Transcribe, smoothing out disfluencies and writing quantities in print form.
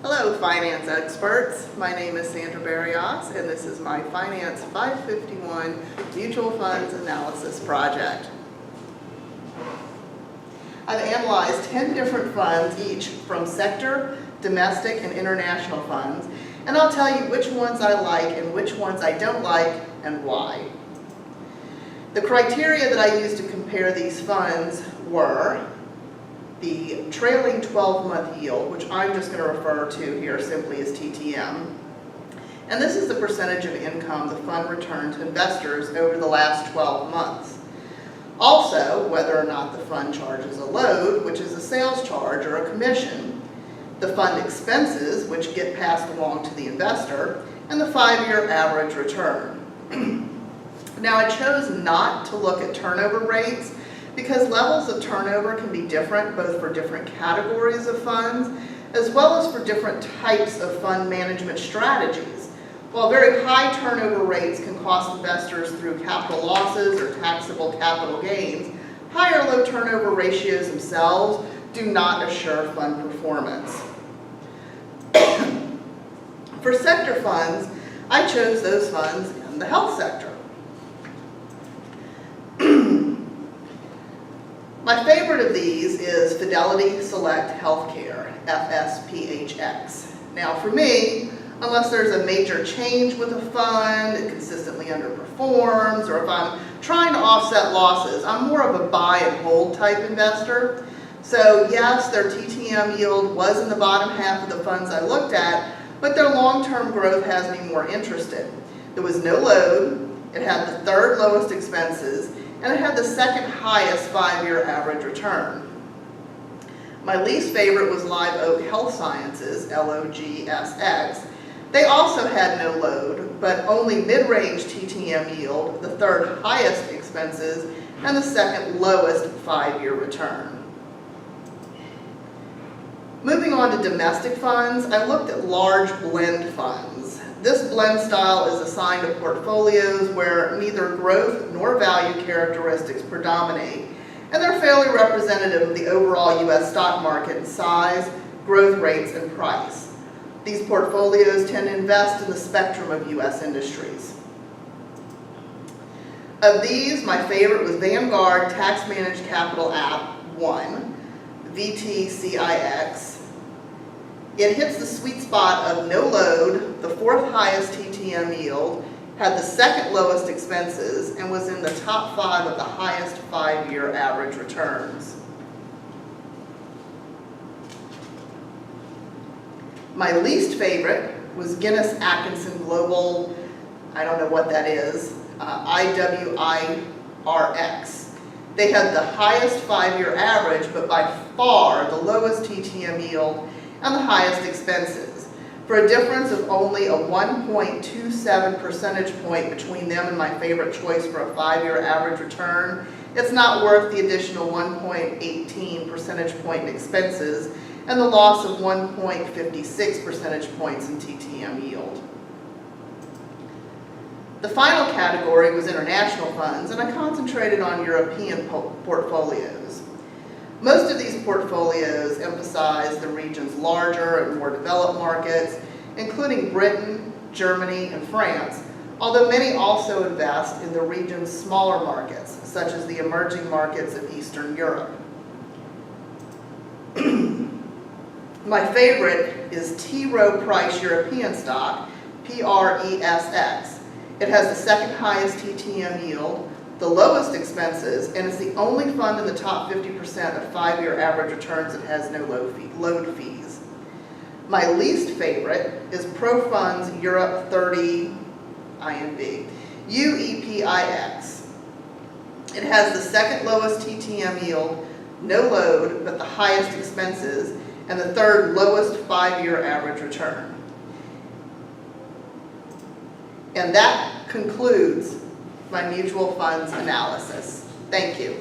Hello, finance experts. My name is Sandra Barrios, and this is my Finance 551 Mutual Funds Analysis Project. I've analyzed 10 different funds, each from sector, domestic, and international funds, and I'll tell you which ones I like and which ones I don't like and why. The criteria that I used to compare these funds were the trailing 12-month yield, which I'm just going to refer to here simply as TTM. And this is the percentage of income the fund returned to investors over the last 12 months. Also, whether or not the fund charges a load, which is a sales charge or a commission, the fund expenses, which get passed along to the investor, and the 5-year average return. Now, I chose not to look at turnover rates because levels of turnover can be different both for different categories of funds as well as for different types of fund management strategies. While very high turnover rates can cost investors through capital losses or taxable capital gains, high or low turnover ratios themselves do not assure fund performance. For sector funds, I chose those funds in the health sector. My favorite of these is Fidelity Select Healthcare, FSPHX. Now for me, unless there's a major change with a fund, it consistently underperforms, or if I'm trying to offset losses, I'm more of a buy and hold type investor. So yes, their TTM yield was in the bottom half of the funds I looked at, but their long-term growth has me more interested. There was no load, it had the third lowest expenses, and it had the second highest 5-year average return. My least favorite was Live Oak Health Sciences, LOGSX. They also had no load, but only mid-range TTM yield, the third highest expenses, and the second lowest 5-year return. Moving on to domestic funds, I looked at large blend funds. This blend style is assigned to portfolios where neither growth nor value characteristics predominate, and they're fairly representative of the overall U.S. stock market in size, growth rates, and price. These portfolios tend to invest in the spectrum of U.S. industries. Of these, my favorite was Vanguard Tax Managed Capital App 1, VTCIX. It hits the sweet spot of no load, the fourth highest TTM yield, had the second lowest expenses, and was in the top 5 of the highest 5-year average returns. My least favorite was Guinness Atkinson Global, I don't know what that is, IWIRX. They had the highest 5-year average, but by far the lowest TTM yield and the highest expenses. For a difference of only a 1.27 percentage point between them and my favorite choice for a 5-year average return, it's not worth the additional 1.18 percentage point in expenses and the loss of 1.56 percentage points in TTM yield. The final category was international funds, and I concentrated on European portfolios. Most of these portfolios emphasize the region's larger and more developed markets, including Britain, Germany, and France, although many also invest in the region's smaller markets, such as the emerging markets of Eastern Europe. My favorite is T. Rowe Price European Stock, PRESX. It has the second highest TTM yield, the lowest expenses, and is the only fund in the top 50% of 5-year average returns that has no load fees. My least favorite is ProFunds Europe 30 INV, UEPIX. It has the second lowest TTM yield, no load, but the highest expenses, and the third lowest 5-year average return. And that concludes my mutual funds analysis. Thank you.